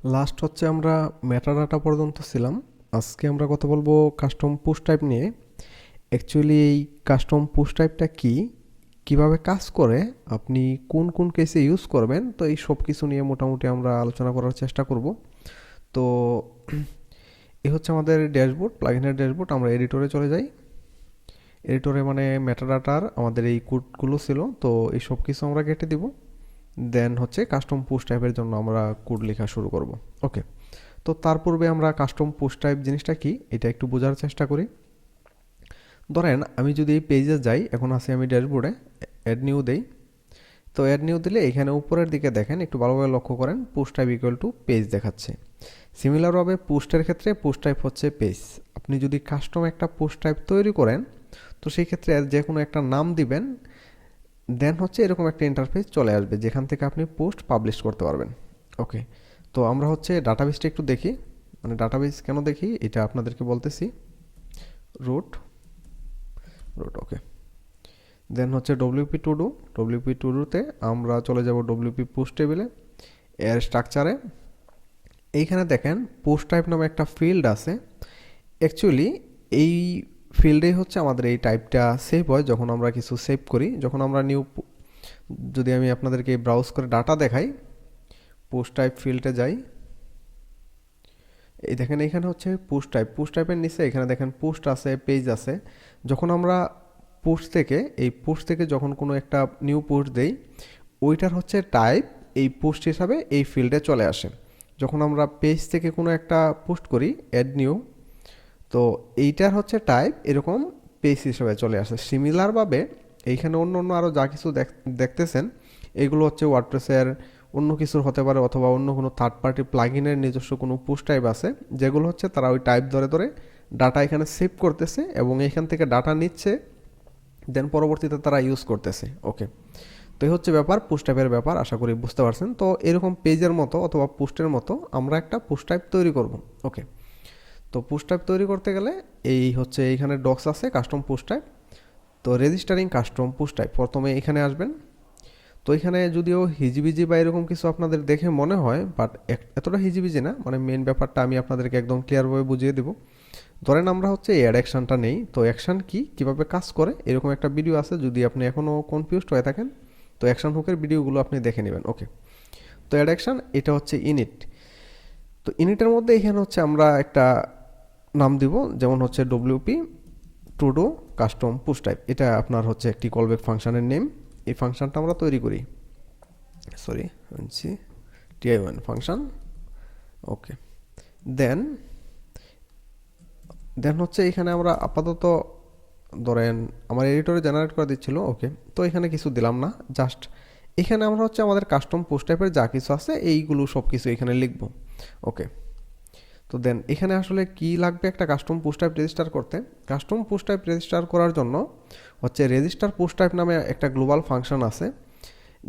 Last হচ্ছে আমরা metadata পর্যন্ত ছিলাম। আজকে আমরা কথা বলবো কাস্টম পুশ টাইপ নিয়ে। অ্যাকচুয়ালি এই কাস্টম পুশ টাইপটা কি, কিভাবে কাজ করে, আপনি কোন কোন কেসে ইউজ করবেন, তো এই সব কিছু নিয়ে মোটামুটি আমরা আলোচনা করার চেষ্টা করব। তো এই হচ্ছে আমাদের ড্যাশবোর্ড, প্লাগইনের ড্যাশবোর্ড। আমরা এডিটরে চলে যাই। এডিটরে মানে মেটাডাটার আমাদের এই কোডগুলো ছিল, তো এই সব কিছু আমরা কেটে দিব। দেন হচ্ছে কাস্টম পুশ টাইপের জন্য আমরা কোড লেখা শুরু করব। ওকে, তো তার পূর্বে আমরা কাস্টম পোস্ট টাইপ জিনিসটা কি এটা একটু বোঝার চেষ্টা করি। ধরেন আমি যদি এই পেজে যাই, এখন আছি আমি ড্যাশবোর্ডে, অ্যাড নিউ দেই। তো অ্যাড নিউ দিলে এখানে উপরের দিকে দেখেন, একটু ভালোভাবে লক্ষ্য করেন, post type equal to page দেখাচ্ছে। সিমিলারভাবে পোস্টের ক্ষেত্রে পোস্ট টাইপ হচ্ছে পেজ। আপনি যদি কাস্টম একটা পোস্ট টাইপ তৈরি করেন, তো সেই ক্ষেত্রে যে কোনো একটা নাম দিবেন, দেন হচ্ছে এরকম একটা ইন্টারফেস চলে আসবে যেখান থেকে আপনি পোস্ট পাবলিশ করতে পারবেন। ওকে, তো আমরা হচ্ছে ডাটাবেসটা একটু দেখি। মানে ডাটাবেস কেন দেখি এটা আপনাদেরকে বলতেছি। রুট রুট ওকে, দেন হচ্ছে WP to do. WP to ডুতে আমরা চলে যাব ডব্লিউপি পোস্ট টেবিলে, এর স্ট্রাকচারে। এইখানে দেখেন পোস্ট টাইপ নামে একটা ফিল্ড আছে। অ্যাকচুয়ালি এই ফিল্ডেই হচ্ছে আমাদের এই টাইপটা সেভ হয় যখন আমরা কিছু সেভ করি। যখন আমরা নিউ, যদি আমি আপনাদেরকে ব্রাউজ করে ডাটা দেখাই, পোস্ট টাইপ ফিল্ডে যাই, এই দেখেন এখানে হচ্ছে পোস্ট টাইপ। পোস্ট টাইপের নিচে এখানে দেখেন পোস্ট আছে, পেজ আছে। যখন আমরা পোস্ট থেকে, এই পোস্ট থেকে যখন কোনো একটা নিউ পোস্ট দেই, ওইটার হচ্ছে টাইপ এই পোস্ট হিসাবে এই ফিল্ডে চলে আসে। যখন আমরা পেজ থেকে কোনো একটা পোস্ট করি, অ্যাড নিউ, তো এইটার হচ্ছে টাইপ এরকম পেজ হিসেবে চলে আসে। সিমিলারভাবে এইখানে অন্য অন্য আরও যা কিছু দেখতেছেন, এগুলো হচ্ছে ওয়ার্ডপ্রেসের অন্য কিছুর হতে পারে, অথবা অন্য কোনো থার্ড পার্টি প্লাগইনের নিজস্ব কোনো পোস্ট টাইপ আছে, যেগুলো হচ্ছে তারা ওই টাইপ ধরে ধরে ডাটা এখানে সেভ করতেছে এবং এখান থেকে ডাটা নিচ্ছে, দেন পরবর্তীতে তারা ইউজ করতেছে। ওকে, তো এই হচ্ছে ব্যাপার, পোস্ট টাইপের ব্যাপার। আশা করি বুঝতে পারছেন। তো এরকম পেজের মতো অথবা পোস্টের মতো আমরা একটা পোস্ট টাইপ তৈরি করব। ওকে, তো পোস্ট টাইপ তৈরি করতে গেলে এই হচ্ছে এইখানে ডক্স আছে কাস্টম পোস্ট টাইপ। তো রেজিস্টারিং কাস্টম পোস্ট টাইপ প্রথমে এখানে আসবেন। তো এখানে যদিও হিজিবিজি বা এরকম কিছু আপনাদের দেখে মনে হয়, বাট এতটা হিজিবিজি না। মানে মেন ব্যাপারটা আমি আপনাদেরকে একদম ক্লিয়ারভাবে বুঝিয়ে দেবো। ধরেন আমরা হচ্ছে এই অ্যাড অ্যাকশানটা নেই। তো অ্যাকশান কি, কীভাবে কাজ করে, এরকম একটা ভিডিও আছে। যদি আপনি এখনও কনফিউজড হয়ে থাকেন, তো অ্যাকশান হুকের ভিডিওগুলো আপনি দেখে নেবেন। ওকে, তো অ্যাড অ্যাকশান এটা হচ্ছে ইনিট। তো ইনিটের মধ্যে এখানে হচ্ছে আমরা একটা নাম দিব, যেমন হচ্ছে WP to do custom push type. এটা আপনার হচ্ছে একটি কলব্যাক ফাংশনের নেম। এই ফাংশনটা আমরা তৈরি করি, সরি টি1 ফাংশন। ওকে, দেন দেন হচ্ছে এখানে আমরা আপাতত ধরেন আমার এডিটরে জেনারেট করে দিচ্ছিল। ওকে, তো এখানে কিছু দিলাম না, জাস্ট এখানে আমরা হচ্ছে আমাদের কাস্টম পোস্ট টাইপের যা কিছু আছে এইগুলো সব কিছু এখানে লিখব। ওকে, তো দেন এখানে আসলে কি লাগবে একটা কাস্টম পোস্ট টাইপ রেজিস্টার করতে। কাস্টম পোস্ট টাইপ রেজিস্টার করার জন্য হচ্ছে রেজিস্টার পোস্ট টাইপ নামে একটা গ্লোবাল ফাংশন আছে,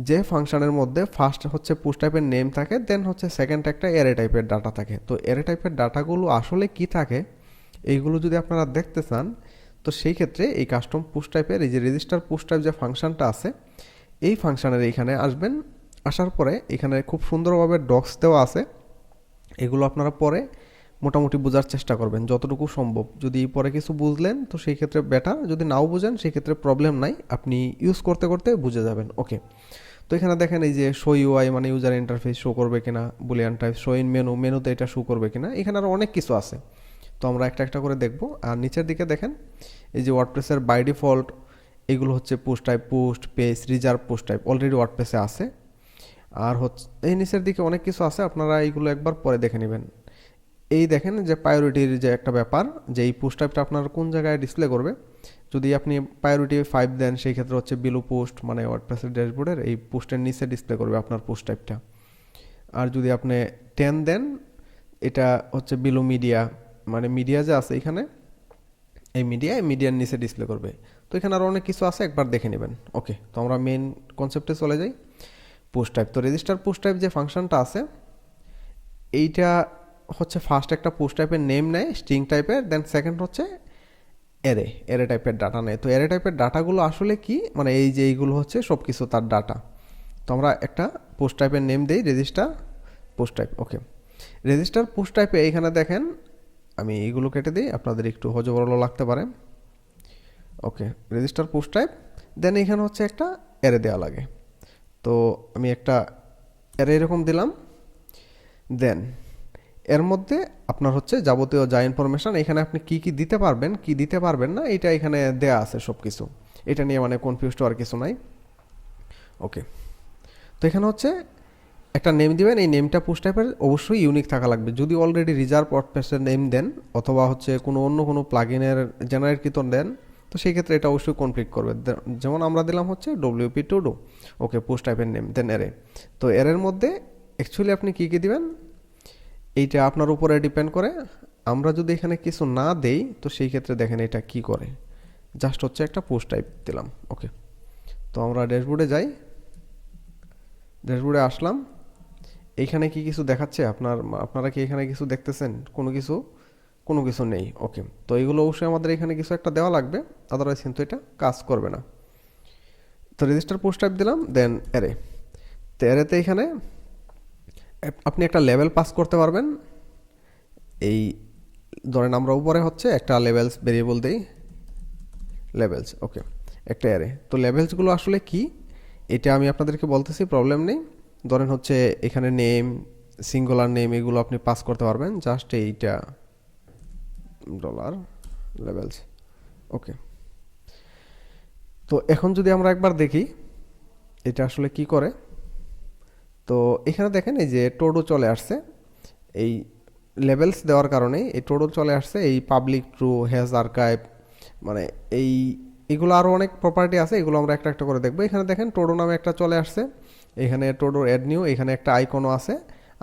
যে ফাংশনের মধ্যে ফার্স্ট হচ্ছে পোস্ট টাইপের নেম থাকে, দেন হচ্ছে সেকেন্ড একটা অ্যারে টাইপের ডাটা থাকে। তো অ্যারে টাইপের ডাটাগুলো আসলে কি থাকে এইগুলো যদি আপনারা দেখতে চান, তো সেই ক্ষেত্রে এই কাস্টম পোস্ট টাইপের এই যে রেজিস্টার পোস্ট টাইপ যে ফাংশনটা আছে, এই ফাংশনের এইখানে আসবেন। আসার পরে এখানে খুব সুন্দরভাবে ডক্স দেওয়া আছে। এগুলো আপনারা পরে মোটামুটি বোঝার চেষ্টা করবেন যতটুকু সম্ভব। যদি পরে কিছু বুঝলেন তো সেই ক্ষেত্রে বেটার, যদি নাও বুঝেন সেই ক্ষেত্রে প্রবলেম নাই, আপনি ইউজ করতে করতে বুঝে যাবেন। ওকে, তো এখানে দেখেন এই যে শো ইউআই মানে ইউজার ইন্টারফেস শো করবে কিনা, Boolean type, show in menu, মেনুতে এটা শো করবে কিনা, এখানে আরও অনেক কিছু আছে। তো আমরা একটা একটা করে দেখব। আর নিচের দিকে দেখেন এই যে ওয়ার্ডপ্রেসের বাই ডিফল্ট এগুলো হচ্ছে post type, post, page, reserve post type already ওয়ার্ডপ্রেসে আছে। আর হচ্ছে এই নিচের দিকে অনেক কিছু আছে, আপনারা এইগুলো একবার পরে দেখে নেবেন। এই দেখেন যে প্রায়োরিটির যে একটা ব্যাপার, যে এই পোস্ট টাইপটা আপনার কোন জায়গায় ডিসপ্লে করবে। যদি আপনি প্রায়োরিটি 5 দেন, সেই ক্ষেত্রে হচ্ছে বিলো পোস্ট মানে ওয়ার্ডপ্রেসের ড্যাশবোর্ডের এই পোস্টের নিচে ডিসপ্লে করবে আপনার পোস্ট টাইপটা। আর যদি আপনি 10 দেন, এটা হচ্ছে বিলো মিডিয়া মানে মিডিয়া যে আছে এখানে, এই মিডিয়ার নিচে ডিসপ্লে করবে। তো এখানে আরও অনেক কিছু আছে, একবার দেখে নেবেন। ওকে, তো আমরা মেন কনসেপ্টে চলে যাই। পোস্ট টাইপ, তো রেজিস্টার পোস্ট টাইপ যে ফাংশনটা আছে, এইটা হচ্ছে ফার্স্ট একটা পোস্ট টাইপের নেম নেয় স্ট্রিং টাইপের, দেন সেকেন্ড হচ্ছে অ্যারে টাইপের ডাটা নেয়। তো অ্যারে টাইপের ডাটাগুলো আসলে কি, মানে এই যে এইগুলো হচ্ছে সব কিছু তার ডাটা। তো আমরা একটা পোস্ট টাইপের নেম দেই রেজিস্টার পোস্ট টাইপ। ওকে, রেজিস্টার পুশ টাইপে এইখানে দেখেন আমি এইগুলো কেটে দিই, আপনাদের একটু হজবরল লাগতে পারে। ওকে, রেজিস্টার পুশ টাইপ, দেন এখানে হচ্ছে একটা অ্যারে দেওয়া লাগে। তো আমি একটা অ্যারে এরকম দিলাম। দেন এর মধ্যে আপনার হচ্ছে যাবতীয় যা ইনফরমেশান এখানে আপনি কি কি দিতে পারবেন কি দিতে পারবেন না এটা এখানে দেয়া আছে সব কিছু। এটা নিয়ে মানে কনফিউজড হওয়ার কিছু নাই। ওকে, তো এখানে হচ্ছে একটা নেম দিবেন, এই নেমটা পুশ টাইপের অবশ্যই ইউনিক থাকা লাগবে। যদি অলরেডি রিজার্ভ ওয়ার্ডপ্রেসের নেম দেন অথবা হচ্ছে অন্য কোনো প্লাগইনের জেনারেটকৃত দেন, তো সেই ক্ষেত্রে এটা অবশ্যই কনফ্লিক্ট করবে। যেমন আমরা দিলাম হচ্ছে WP to do, okay, push টাইপের নেম, দেন অ্যারে। তো অ্যারের মধ্যে অ্যাকচুয়ালি আপনি কী কী দিবেন এইটা আপনার উপরে ডিপেন্ড করে। আমরা যদি এখানে কিছু না দেই তো সেই ক্ষেত্রে দেখেন এটা কি করে, জাস্ট হচ্ছে একটা পুশ টাইপ দিলাম। ওকে, তো আমরা ড্যাশবোর্ডে যাই, ড্যাশবোর্ডে আসলাম। এইখানে কি কিছু দেখাচ্ছে আপনারা কি এখানে কিছু দেখতেছেন? কোনো কিছু নেই। ওকে, তো এইগুলো অবশ্যই আমাদের এখানে কিছু একটা দেওয়া লাগবে, আদারওয়াইজ কিন্তু এটা কাজ করবে না। তো রেজিস্টার পোস্ট টাইপ দিলাম, দেন অ্যারে। তো অ্যারেতে এখানে আপনি একটা লেভেল পাস করতে পারবেন। এই ধরেন আমরা উপরে হচ্ছে একটা লেভেলস ভেরিয়েবল দেই, লেভেলস। ওকে, একটা অ্যারে। তো লেভেলসগুলো আসলে কি এটা আমি আপনাদেরকে বলতেছি, প্রবলেম নেই। ধরেন হচ্ছে এখানে নেম, সিঙ্গুলার নেম, এগুলো আপনি পাস করতে পারবেন, জাস্ট এইটা $লেভেলস। ওকে, তো এখন যদি আমরা একবার দেখি এটা আসলে কি করে। তো এখানে দেখেন এই যে টোডো চলে আসছে, এই লেভেলস দেওয়ার কারণে এই টোডো চলে আসছে। এই পাবলিক ট্রু, হ্যাজ আর্কাইভ, মানে এগুলো আরও অনেক প্রপার্টি আছে, এগুলো আমরা একটা একটা করে দেখবো। এখানে দেখেন টোডো নামে একটা চলে আসছে, এখানে টোডো অ্যাড নিউ, এখানে একটা আইকনও আছে।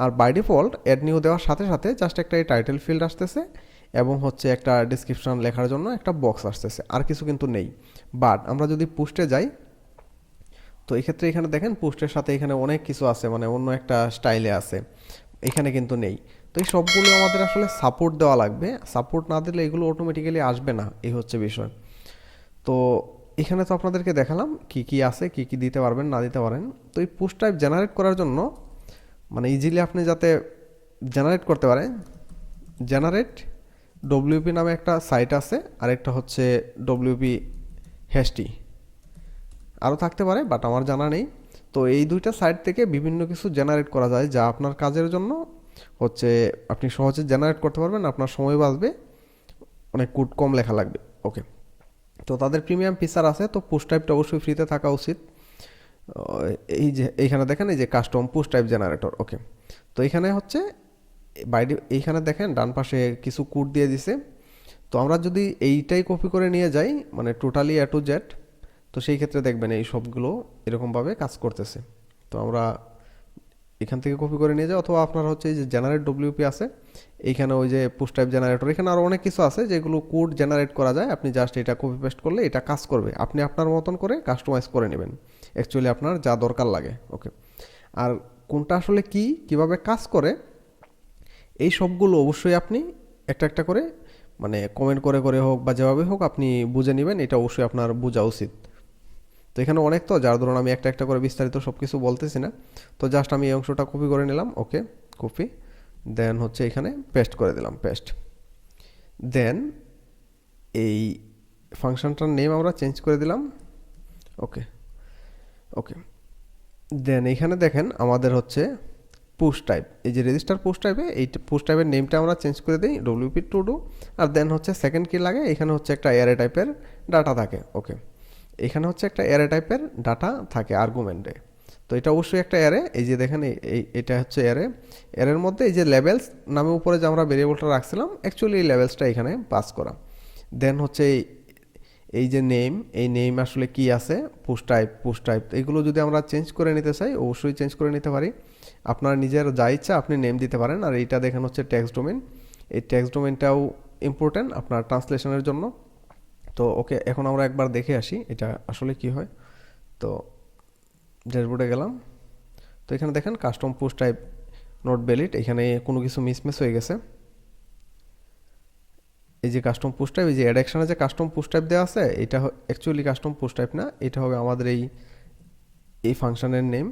আর বাই ডিফল্ট অ্যাড নিউ দেওয়ার সাথে সাথে জাস্ট একটা এই টাইটেল ফিল্ড আসতেছে এবং হচ্ছে একটা ডিসক্রিপশন লেখার জন্য একটা বক্স আসতেছে, আর কিছু কিন্তু নেই। বাট আমরা যদি পোস্টে যাই তো এই ক্ষেত্রে এখানে দেখেন পোস্টের সাথে এখানে অনেক কিছু আছে, মানে অন্য একটা স্টাইলে আছে, এখানে কিন্তু নেই। তো এই সবগুলো আমাদের আসলে সাপোর্ট দেওয়া লাগবে, সাপোর্ট না দিলে এগুলো অটোমেটিক্যালি আসবে না, এই হচ্ছে বিষয়। তো এখানে তো আপনাদেরকে দেখালাম কি কি আছে, কি কি দিতে পারবেন না দিতে পারেন। তো এই পোস্ট টাইপ জেনারেট করার জন্য মানে ইজিলি আপনি যাতে জেনারেট করতে পারেন, জেনারেট WP নামে একটা সাইট আছে, আরেকটা হচ্ছে WP হ্যাশটি, আরও থাকতে পারে বাট আমার জানা নেই। তো এই দুইটা সাইট থেকে বিভিন্ন কিছু জেনারেট করা যায় যা আপনার কাজের জন্য হচ্ছে আপনি সহজে জেনারেট করতে পারবেন, আপনার সময় বাঁচবে, অনেক কোড কম লেখা লাগবে। ওকে, তো তাদের প্রিমিয়াম ফিচার আছে, তো পোস্ট টাইপটা অবশ্যই ফ্রিতে থাকা উচিত। এই যে এইখানে দেখেন এই যে কাস্টম পোস্ট টাইপ জেনারেটর। ওকে, তো এখানে হচ্ছে এইখানে দেখেন ডান পাশে কিছু কোড দিয়ে দিছে। তো আমরা যদি এইটাই কপি করে নিয়ে যাই মানে টোটালি A to Z, তো সেই ক্ষেত্রে দেখবেন এই সবগুলো এরকমভাবে কাজ করতেছে। তো আমরা এখান থেকে কপি করে নিয়ে যাই, অথবা আপনার হচ্ছে এই যে জেনারেট WP আছে, এইখানে ওই যে পোস্ট টাইপ জেনারেটর, এখানে আরও অনেক কিছু আছে যেগুলো কোড জেনারেট করা যায়। আপনি জাস্ট এটা কপি পেস্ট করলে এটা কাজ করবে, আপনি আপনার মতন করে কাস্টমাইজ করে নেবেন অ্যাকচুয়ালি আপনার যা দরকার লাগে। ওকে, আর কোনটা আসলে কি কিভাবে কাজ করে এই সবগুলো অবশ্যই আপনি একটা একটা করে মানে কমেন্ট করে করে হোক বা যেভাবে হোক আপনি বুঝে নেবেন, এটা অবশ্যই আপনার বোঝা উচিত। তো এখানে অনেক, তো যার ধরুন আমি একটা একটা করে বিস্তারিত সব কিছু বলতেছি না, তো জাস্ট আমি এই অংশটা কপি করে নিলাম। ওকে, কপি, দেন হচ্ছে এখানে পেস্ট করে দিলাম, পেস্ট। দেন এই ফাংশনটার নেম আমরা চেঞ্জ করে দিলাম। ওকে, ওকে, দেন এইখানে দেখেন আমাদের হচ্ছে পোস্ট টাইপ, এই যে রেজিস্টার পোস্ট টাইপে এই পোস্ট টাইপের নেমটা আমরা চেঞ্জ করে দিই WP to do। আর দেন হচ্ছে সেকেন্ড কি লাগে, এখানে হচ্ছে একটা অ্যারে টাইপের ডাটা থাকে। ওকে, এখানে হচ্ছে একটা অ্যারে টাইপের ডাটা থাকে আর্গুমেন্টে। তো এটা অবশ্যই একটা অ্যারে, এই যে দেখেন এটা হচ্ছে অ্যারে। অ্যারের মধ্যে এই যে লেভেলস নামে উপরে যে আমরা ভেরিয়েবলটা রাখছিলাম অ্যাকচুয়ালি এই লেভেলসটা এখানে পাস করা। দেন হচ্ছে এই যে নেম, এই নেম আসলে কি আছে, পোস্ট টাইপ এগুলো যদি আমরা চেঞ্জ করে নিতে চাই অবশ্যই চেঞ্জ করে নিতে পারি, আপনার নিজের যা ইচ্ছা আপনি নেম দিতে পারেন। আর এইটা দেখেন হচ্ছে টেক্সট ডোমেন, এই টেক্সট ডোমেনটাও ইম্পর্টেন্ট আপনার ট্রান্সলেশনের জন্য। তো ওকে, এখন আমরা একবার দেখে আসি এটা আসলে কি হয়। তো ড্যাশবোর্ডে গেলাম, তো এখানে দেখেন custom post type not valid, এখানে কোনো কিছু মিসম্যাচ হয়ে গেছে। এই যে কাস্টম পোস্ট টাইপ, এই যে অ্যাডাকশনে যে কাস্টম পোস্ট টাইপ দেওয়া আছে এটা অ্যাকচুয়ালি কাস্টম পোস্ট টাইপ না, এটা হবে আমাদের এই ফাংশনের নেম।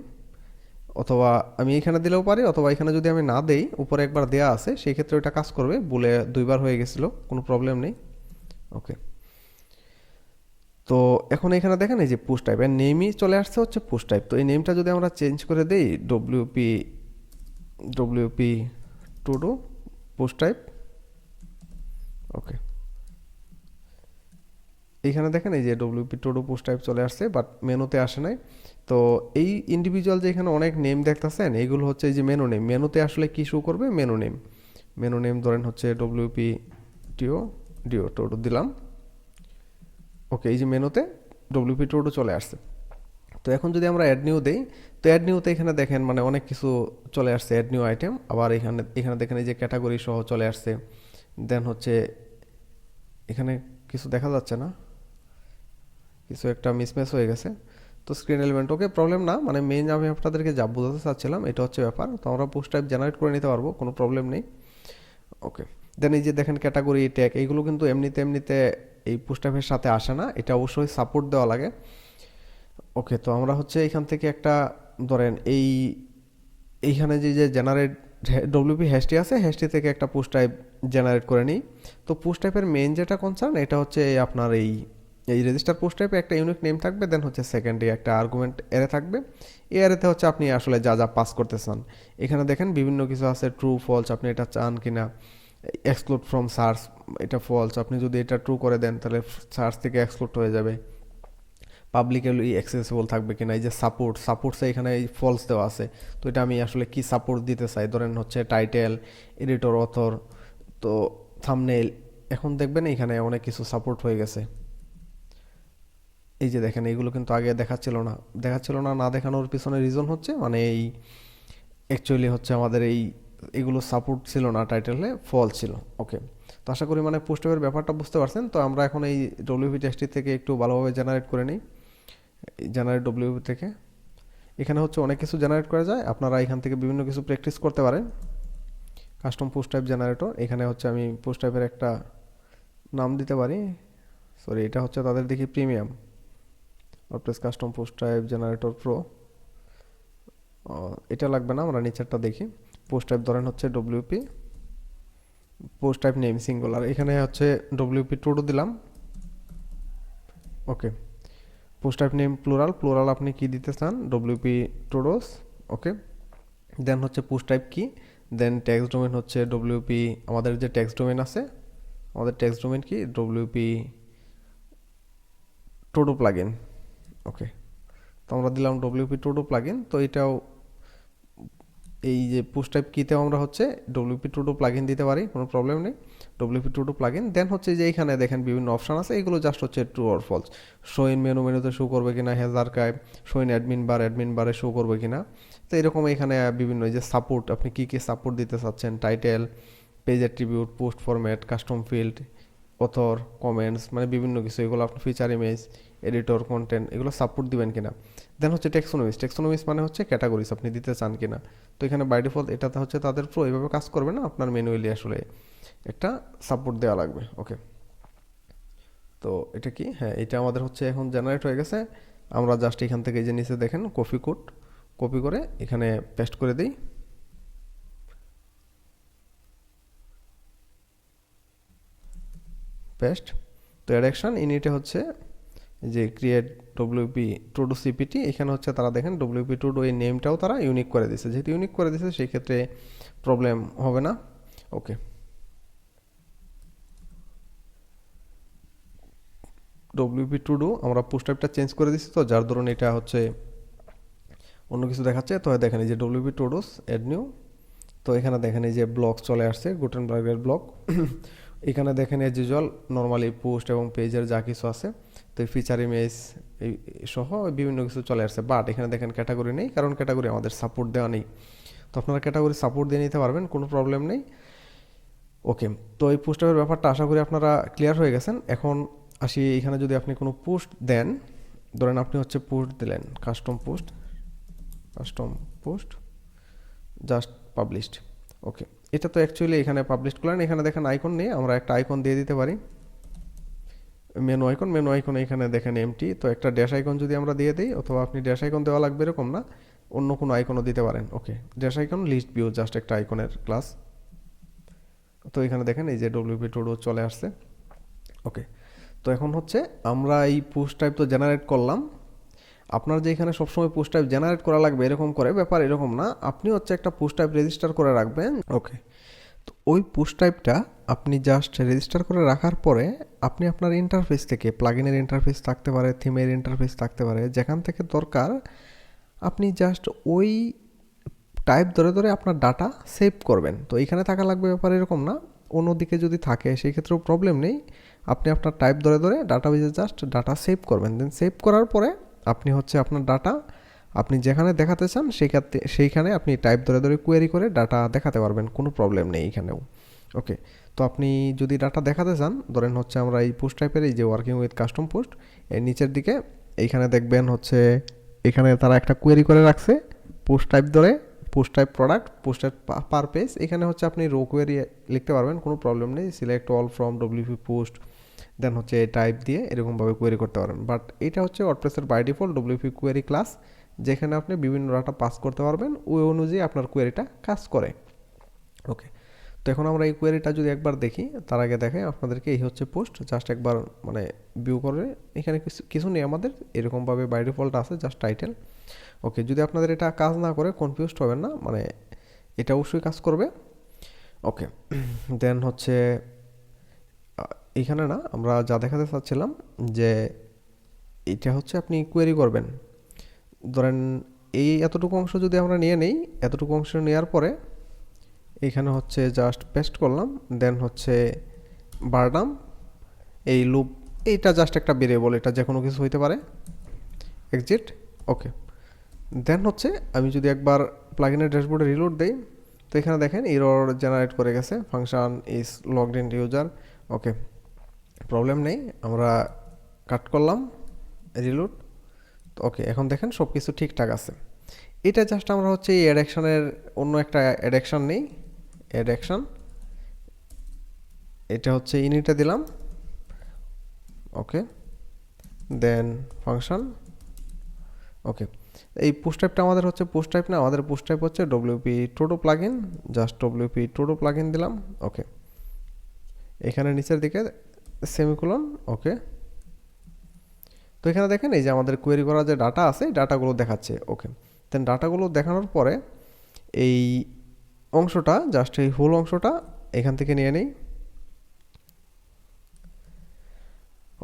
অথবা আমি এখানে দিলেও পারি, অথবা এখানে যদি আমি না দেই, উপরে একবার দেয়া আছে, সেই ক্ষেত্রে ওইটা কাজ করবে। বলে 2বার হয়ে গেছিলো, কোনো প্রবলেম নেই। ওকে, তো এখন এখানে দেখেন এই যে পুশ টাইপ এর নেমই চলে আসছে হচ্ছে পুশ টাইপ। তো এই নেমটা যদি আমরা চেঞ্জ করে দেই WP to do push type. Okay, এইখানে দেখেন এই যে WP to do push type চলে আসছে, বাট মেনুতে আসে নাই। তো এই ইন্ডিভিজুয়াল যে এখানে অনেক নেম দেখতেছেন, এইগুলো হচ্ছে এই যে মেনু নেম। মেনুতে আসলে কি শো করবে? মেনু নেম ধরেন হচ্ছে ডব্লিউপি ডিও টু ডু দিলাম। ওকে, এই যে মেনুতে ডব্লিউপি টু ডু চলে আসছে। তো এখন যদি আমরা অ্যাড নিউ দেই, তো অ্যাড নিউতে এখানে দেখেন মানে অনেক কিছু চলে আসছে, অ্যাড নিউ আইটেম। আবার এখানে এখানে দেখেন এই যে ক্যাটাগরি সহ চলে আসছে। দেন হচ্ছে এখানে কিছু দেখা যাচ্ছে না, কিছু একটা মিসম্যাচ হয়ে গেছে। তো স্ক্রিন এলিমেন্ট, ওকে, প্রবলেম না, মানে মেইন আমি আপনাদেরকে যা বোঝাতে চাচ্ছিলাম এটা হচ্ছে ব্যাপার। তো আমরা পোস্ট টাইপ জেনারেট করে নিতে পারবো, কোনো প্রবলেম নেই। ওকে, দেন এই যে দেখেন ক্যাটাগরি ট্যাগ, এইগুলো কিন্তু এমনিতে এই পোস্ট টাইপের সাথে আসে না, এটা অবশ্যই সাপোর্ট দেওয়া লাগে। ওকে, তো আমরা হচ্ছে এখান থেকে একটা ধরেন এইখানে যে জেনারেট ডব্লিউপি হ্যাশটি আছে, হ্যাশটি থেকে একটা পোস্ট টাইপ জেনারেট করে নিই। তো পোস্ট টাইপের মেইন যেটা কনসার্ন, এটা হচ্ছে আপনার এই রেজিস্টার পোস্ট টাইপে একটা ইউনিক নেম থাকবে। দেন হচ্ছে সেকেন্ডে একটা আর্গুমেন্ট এরে থাকবে। এই এরেতে হচ্ছে আপনি আসলে যা যা পাস করতে চান। এখানে দেখেন বিভিন্ন কিছু আছে, ট্রু ফলস, আপনি এটা চান কিনা। এক্সক্লুড ফ্রম সার্চ, এটা ফলস, আপনি যদি এটা ট্রু করে দেন তাহলে সার্চ থেকে এক্সক্লুড হয়ে যাবে। পাবলিকলি অ্যাক্সেসিবল থাকবে কিনা। এই যে সাপোর্টসে এখানে এই ফলস দেওয়া আছে। তো এটা আমি আসলে কি সাপোর্ট দিতে চাই, ধরেন হচ্ছে টাইটেল, এডিটর, অথর, তো থাম্বনেইল। এখন দেখবেন এখানে অনেক কিছু সাপোর্ট হয়ে গেছে। এই যে দেখেন এইগুলো কিন্তু আগে দেখাচ্ছিল না না দেখানোর পিছনে রিজন হচ্ছে মানে এই অ্যাকচুয়ালি হচ্ছে আমাদের এগুলো সাপোর্ট ছিল না, টাইটেলে ফল ছিল। ওকে, তো আশা করি মানে পোস্টের ব্যাপারটা বুঝতে পারছেন। তো আমরা এখন এই ডব্লিউপি টেক্সটি থেকে একটু ভালোভাবে জেনারেট করে নিই। জেনারেট ডব্লিউপি থেকে এখানে হচ্ছে অনেক কিছু জেনারেট করা যায়, আপনারা এখান থেকে বিভিন্ন কিছু প্র্যাকটিস করতে পারেন। কাস্টম পোস্ট টাইপ জেনারেটর, এখানে হচ্ছে আমি পোস্ট টাইপের একটা নাম দিতে পারি। সরি, এটা হচ্ছে তাদের দেখি premium WordPress custom post type generator pro. এটা লাগবে না, আমরা নিচেরটা দেখি। পোস্ট টাইপ ধরেন হচ্ছে WP, post type name singular, এখানে হচ্ছে ডব্লিউপি টু ডু দিলাম। ওকে, পোস্ট টাইপ নেম প্লুরাল আপনি কি দিতে চান? ডব্লিউপি টুডোস। ওকে, দেন হচ্ছে পোস্ট টাইপ কি, দেন টেক্সট ডোমেন হচ্ছে ডব্লিউপি, আমাদের যে টেক্সট ডোমেন আছে, আমাদের টেক্সট ডোমেন কি ডব্লিউপি টুডো প্লাগইন। ওকে, তো আমরা দিলাম ডব্লিউপি টুডো প্লাগইন। তো এটাও এই যে পোস্ট টাইপ কিতেও আমরা হচ্ছে ডব্লিউপি টুডো প্লাগইন দিতে পারি, কোনো প্রবলেম নেই। ডব্লিউপি টুডো প্লাগইন, দেন হচ্ছে যে এইখানে দেখেন বিভিন্ন অপশান আছে, এগুলো জাস্ট হচ্ছে true or false. Show in মেনুতে শো করবে কিনা, has archive, show in admin বারে শো করবে কিনা। তো এরকম এখানে বিভিন্ন যে সাপোর্ট, আপনি কী সাপোর্ট দিতে চাচ্ছেন, title, page attribute, post format, custom field, author, comments, মানে বিভিন্ন কিছু, এগুলো আপনি ফিচার ইমেজ, এডিটর, কন্টেন্ট, এগুলো সাপোর্ট দিবেন কিনা। দেন হচ্ছে টেক্সোনমিস মানে হচ্ছে ক্যাটাগরিজ আপনি দিতে চান কিনা। তো এখানে বাই ডিফল্ট এটাতে হচ্ছে তাদের প্রো, এইভাবে কাজ করবে না, আপনার ম্যানুয়ালি আসলে একটা সাপোর্ট দেওয়া লাগবে। ওকে, তো এটা কি, হ্যাঁ, এটা আমাদের হচ্ছে এখন জেনারেট হয়ে গেছে। আমরা জাস্ট এখান থেকে যে নিচে দেখেন কপি করে এখানে পেস্ট করে দিই। পেস্ট, তো অ্যাডাকশন ইনিটে হচ্ছে যে ক্রিয়েট ডব্লিউপি টুডো সিপিটি, এখানে হচ্ছে তারা দেখেন ডব্লিউপি টুডো এই নেমটাও তারা ইউনিক করে দিয়েছে। যেহেতু ইউনিক করে দিয়েছে সেই ক্ষেত্রে প্রবলেম হবে না। ওকে, ডব্লিউপি টুডো আমরা পোস্ট টাইপটা চেঞ্জ করে দিচ্ছি, তো যার ধরুন এটা হচ্ছে অন্য কিছু দেখাচ্ছে। তো দেখেন এই যে ডব্লিউপি টুডোস অ্যাড নিউ, তো এখানে দেখেন এই যে ব্লক চলে আসছে, গুটেনবার্গের ব্লক। এখানে দেখেন এজ ইউজুয়াল নর্মালি পোস্ট এবং পেজের যা কিছু আছে, তো এই ফিচার ইমেজ এই সহ বিভিন্ন কিছু চলে আসছে। বাট এখানে দেখেন ক্যাটাগরি নেই, কারণ ক্যাটাগরি আমাদের সাপোর্ট দেওয়া নেই। তো আপনারা ক্যাটাগরি সাপোর্ট দিয়ে নিতে পারবেন, কোনো প্রবলেম নেই। ওকে, তো এই পোস্টের ব্যাপারটা আশা করি আপনারা ক্লিয়ার হয়ে গেছেন। এখন আসি, এখানে যদি আপনি কোনো পোস্ট দেন, ধরেন আপনি হচ্ছে পোস্ট দিলেন, কাস্টম পোস্ট জাস্ট পাবলিশড। ওকে, এটা তো অ্যাকচুয়ালি এখানে পাবলিশ করলেন। এখানে দেখেন আইকন নেই, আমরা একটা আইকন দিয়ে দিতে পারি, মেনু আইকন। এখানে দেখেন এমটি, তো একটা ড্যাশ আইকন যদি আমরা দিয়ে দিই, অথবা আপনি ড্যাশ আইকন দেওয়া লাগবে এরকম না, অন্য কোনো আইকনও দিতে পারেন। Okay, dash icon, list view just একটা আইকনের ক্লাস। তো এখানে দেখেন এই যে ডব্লিউপি টু ডু চলে আসছে। ওকে, তো এখন হচ্ছে আমরা এই পোস্ট টাইপ তো জেনারেট করলাম। আপনার যে এখানে সবসময় পোস্ট টাইপ জেনারেট করা লাগবে এরকম করে ব্যাপার এরকম না, আপনি হচ্ছে একটা পোস্ট টাইপ রেজিস্টার করে রাখবেন। ওকে, তো ওই পোস্ট টাইপটা আপনি জাস্ট রেজিস্টার করে রাখার পরে আপনি আপনার ইন্টারফেস থেকে, প্লাগইনের ইন্টারফেস থাকতে পারে, থিমের ইন্টারফেস থাকতে পারে, যেখান থেকে দরকার আপনি জাস্ট ওই টাইপ ধরে ধরে আপনার ডাটা সেভ করবেন। তো এখানে থাকা লাগবে ব্যাপার এরকম না, অন্যদিকে যদি থাকে সেই ক্ষেত্রেও প্রবলেম নেই। আপনি আপনার টাইপ ধরে ধরে ডাটাবেজে জাস্ট ডাটা সেভ করবেন। দেন সেভ করার পরে আপনি হচ্ছে আপনার ডাটা আপনি যেখানে দেখাতে চান সেইখানে আপনি টাইপ ধরে ধরে কোয়েরি করে ডাটা দেখাতে পারবেন, কোনো প্রবলেম নেই এখানেও। ওকে, তো আপনি যদি ডাটা দেখাতে চান, ধরেন হচ্ছে আমরা এই পোস্ট টাইপের এই যে ওয়ার্কিং উইথ কাস্টম পোস্ট, এর নিচের দিকে এইখানে দেখবেন হচ্ছে এখানে তারা একটা কোয়েরি করে রাখছে পোস্ট টাইপ ধরে, post type product, post type per page. এখানে হচ্ছে আপনি রো কোয়েরি লিখতে পারবেন, কোনো প্রবলেম নেই। Select all from WP post, then হচ্ছে টাইপ দিয়ে এরকমভাবে কোয়েরি করতে পারেন। বাট এটা হচ্ছে ওয়ার্ডপ্রেসের by default WP query class, যেখানে আপনি বিভিন্ন ডাটা পাস করতে পারবেন, ওই অনুযায়ী আপনার কোয়েরিটা কাজ করে। ওকে, তো এখন আমরা এই কোয়েরিটা যদি একবার দেখি, তার আগে দেখে আপনাদেরকে এই হচ্ছে পোস্ট, জাস্ট একবার মানে ভিউ করে, এখানে কিছু নেই আমাদের, এরকমভাবে বাই ডিফল্ট আছে জাস্ট টাইটেল। ওকে, যদি আপনাদের এটা কাজ না করে কনফিউজড হবেন না, মানে এটা অবশ্যই কাজ করবে। ওকে, দেন হচ্ছে এইখানে না আমরা যা দেখাতে চাচ্ছিলাম যে এটা হচ্ছে আপনি কোয়েরি করবেন, ধরেন এই এতটুকু অংশ যদি আমরা নিয়ে নেই, এতটুকু অংশ নেওয়ার পরে এইখানে হচ্ছে জাস্ট পেস্ট করলাম, দেন হচ্ছে বারডাম, এই লুপ, এইটা জাস্ট একটা ভেরিয়েবল, এটা যে কোনো কিছু হইতে পারে, এক্সিট। ওকে, দেন হচ্ছে আমি যদি একবার প্লাগইনের ড্যাশবোর্ডে রিলোড দেই, তো এখানে দেখেন এরর জেনারেট করে গেছে, function is logged in user. Okay, problem নেই, আমরা কাট করলাম, রিলোড। ওকে, এখন দেখেন সব কিছু ঠিকঠাক আছে। এটা জাস্ট আমরা হচ্ছে এই অ্যাডাকশানের অন্য একটা অ্যাডাকশান নেই, অ্যাডাকশান, এটা হচ্ছে ইনিটে দিলাম। ওকে, দেন ফাংশন। ওকে, এই পোস্ট টাইপটা আমাদের হচ্ছে পোস্ট টাইপ না, আমাদের পোস্ট টাইপ হচ্ছে ডব্লিউপি টোটো প্লাগইন, জাস্ট ডব্লিউপি টোটো প্লাগইন দিলাম। ওকে, এখানে নিচের দিকে সেমিকোলন। ওকে, তো এখানে দেখেন এই যে আমাদের কোয়েরি করা যে ডাটা আছে, ডাটাগুলো দেখাচ্ছে। ওকে, দেন ডাটাগুলো দেখানোর পরে এই অংশটা জাস্ট এই হোল অংশটা এখান থেকে নিয়ে নেই।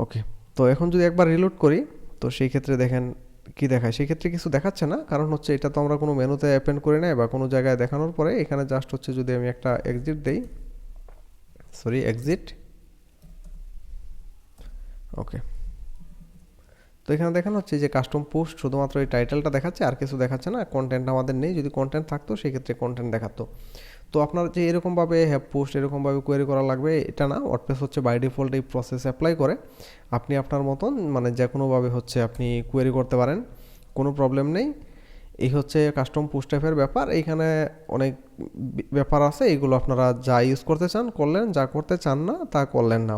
ওকে, তো এখন যদি একবার রিলোড করি, তো সেই ক্ষেত্রে দেখেন কি দেখায়, সেই ক্ষেত্রে কিছু দেখাচ্ছে না, কারণ হচ্ছে এটা তো আমরা কোনো মেনুতে অ্যাপেন্ড করে নেই বা কোনো জায়গায় দেখানোর পরে এখানে জাস্ট হচ্ছে যদি আমি একটা এক্সিট দেই, সরি এক্সিট। ওকে, তো এখানে দেখানো হচ্ছে যে কাস্টম পোস্ট, শুধুমাত্র এই টাইটেলটা দেখাচ্ছে, আর কিছু দেখাচ্ছে না, কন্টেন্ট আমাদের নেই। যদি কন্টেন্ট থাকতো সেক্ষেত্রে কন্টেন্ট দেখাতো। তো আপনার যে এরকমভাবে হ্যাভ পোস্ট এরকমভাবে কোয়েরি করা লাগবে এটা না, ওয়ার্ডপ্রেস হচ্ছে বাই ডিফল্ট এই প্রসেস অ্যাপ্লাই করে। আপনি আপনার মতন মানে যে কোনোভাবে হচ্ছে আপনি কোয়েরি করতে পারেন, কোনো প্রবলেম নেই। এই হচ্ছে কাস্টম পোস্ট টাইপের ব্যাপার, এইখানে অনেক ব্যাপার আছে, এইগুলো আপনারা যা ইউজ করতে চান করলেন, যা করতে চান না তা করলেন না।